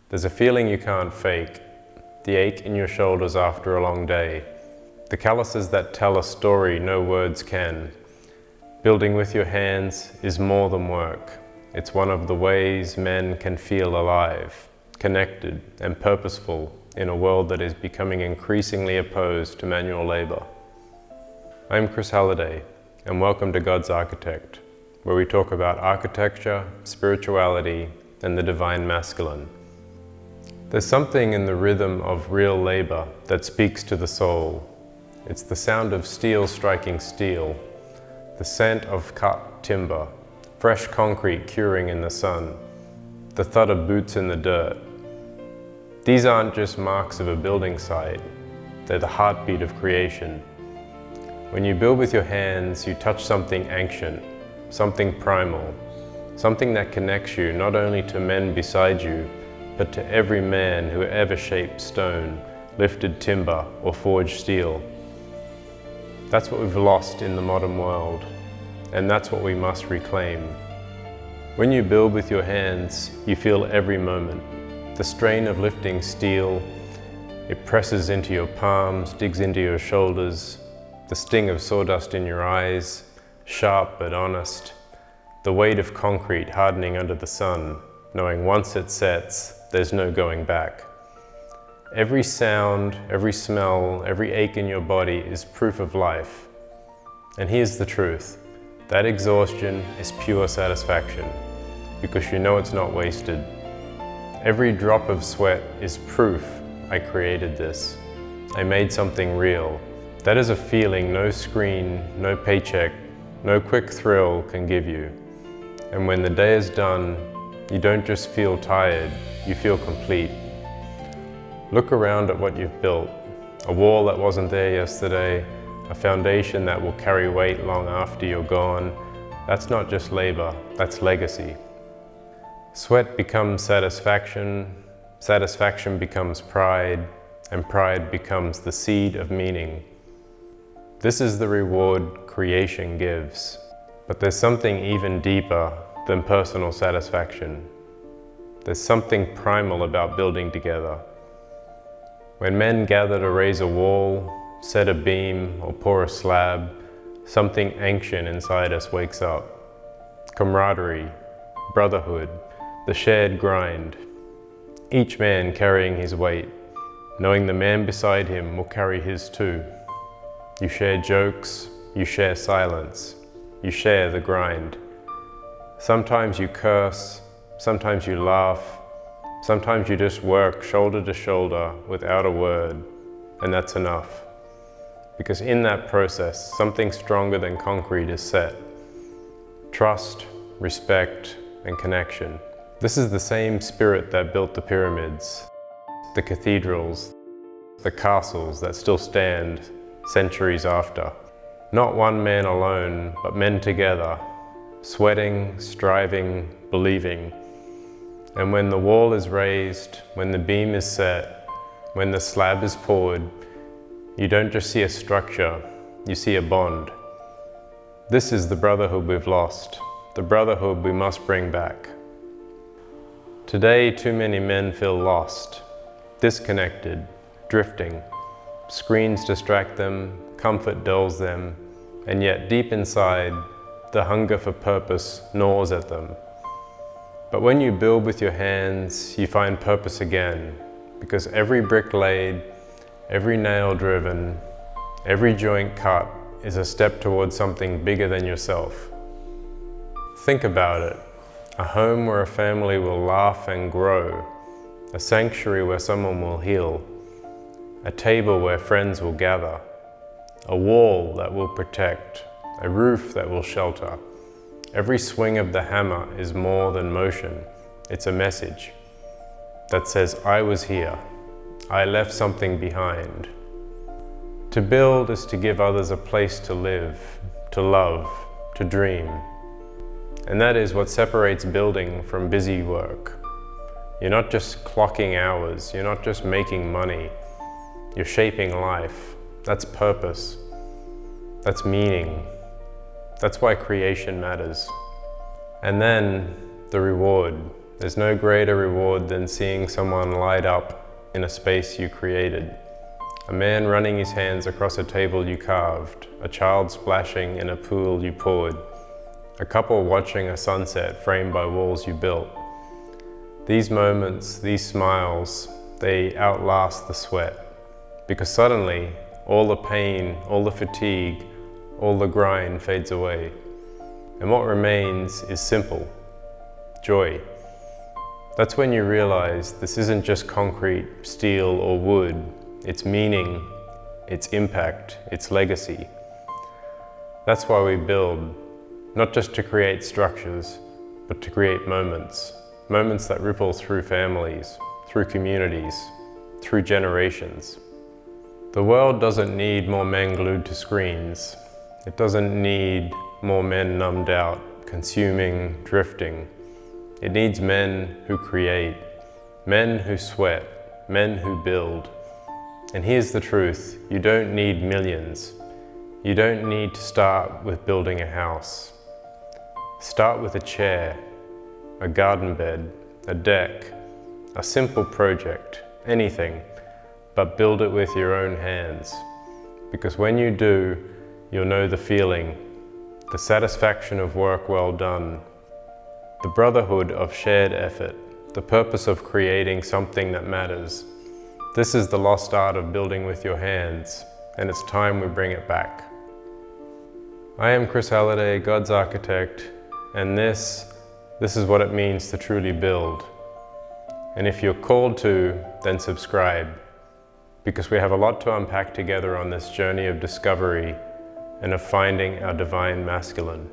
There's a feeling you can't fake, the ache in your shoulders after a long day, the calluses that tell a story no words can. Building with your hands is more than work. It's one of the ways men can feel alive, connected and purposeful in a world that is becoming increasingly opposed to manual labor. I'm Chris Halliday, and welcome to God's Architect, where we talk about architecture, spirituality, and the divine masculine. There's something in the rhythm of real labor that speaks to the soul. It's the sound of steel striking steel, the scent of cut timber, fresh concrete curing in the sun, the thud of boots in the dirt. These aren't just marks of a building site, they're the heartbeat of creation. When you build with your hands, you touch something ancient, something primal, something that connects you not only to men beside you, but to every man who ever shaped stone, lifted timber, or forged steel. That's what we've lost in the modern world, and that's what we must reclaim. When you build with your hands, you feel every moment. The strain of lifting steel, it presses into your palms, digs into your shoulders, the sting of sawdust in your eyes, sharp but honest, the weight of concrete hardening under the sun, knowing once it sets, there's no going back. Every sound, every smell, every ache in your body is proof of life. And here's the truth, that exhaustion is pure satisfaction, because you know it's not wasted. Every drop of sweat is proof I created this. I made something real. That is a feeling no screen, no paycheck, no quick thrill can give you. And when the day is done, you don't just feel tired, you feel complete. Look around at what you've built. A wall that wasn't there yesterday, a foundation that will carry weight long after you're gone. That's not just labor, that's legacy. Sweat becomes satisfaction, satisfaction becomes pride, and pride becomes the seed of meaning. This is the reward creation gives. But there's something even deeper than personal satisfaction. There's something primal about building together. When men gather to raise a wall, set a beam, or pour a slab, something ancient inside us wakes up. Camaraderie, brotherhood, the shared grind. Each man carrying his weight, knowing the man beside him will carry his too. You share jokes, you share silence, you share the grind. Sometimes you curse, sometimes you laugh, sometimes you just work shoulder to shoulder without a word, and that's enough. Because in that process, something stronger than concrete is set. Trust, respect, and connection. This is the same spirit that built the pyramids, the cathedrals, the castles that still stand centuries after. Not one man alone, but men together, sweating, striving, believing. And when the wall is raised, when the beam is set, when the slab is poured, you don't just see a structure, you see a bond. This is the brotherhood we've lost, the brotherhood we must bring back. Today, too many men feel lost, disconnected, drifting. Screens distract them, comfort dulls them, and yet deep inside, the hunger for purpose gnaws at them. But when you build with your hands, you find purpose again, because every brick laid, every nail driven, every joint cut is a step towards something bigger than yourself. Think about it, a home where a family will laugh and grow, a sanctuary where someone will heal, a table where friends will gather, a wall that will protect, a roof that will shelter. Every swing of the hammer is more than motion. It's a message that says, I was here. I left something behind. To build is to give others a place to live, to love, to dream. And that is what separates building from busy work. You're not just clocking hours. You're not just making money. You're shaping life. That's purpose. That's meaning. That's why creation matters. And then the reward, There's no greater reward than seeing someone light up in a space you created. A man running his hands across a table you carved, a child splashing in a pool you poured, a couple watching a sunset framed by walls you built. These moments, these smiles, they outlast the sweat, because suddenly all the pain, all the fatigue, all the grind fades away. And what remains is simple, joy. That's when you realize this isn't just concrete, steel, or wood. It's meaning, its impact, its legacy. That's why we build, not just to create structures, but to create moments. Moments that ripple through families, through communities, through generations. The world doesn't need more men glued to screens. It doesn't need more men numbed out, consuming, drifting. It needs men who create, men who sweat, men who build. And here's the truth, you don't need millions. You don't need to start with building a house. Start with a chair, a garden bed, a deck, a simple project, anything, but build it with your own hands. Because when you do, you'll know the feeling, the satisfaction of work well done, the brotherhood of shared effort, the purpose of creating something that matters. This is the lost art of building with your hands, and it's time we bring it back. I am Chris Halliday, God's architect, and this is what it means to truly build. And if you're called to, then subscribe, because we have a lot to unpack together on this journey of discovery and of finding our divine masculine.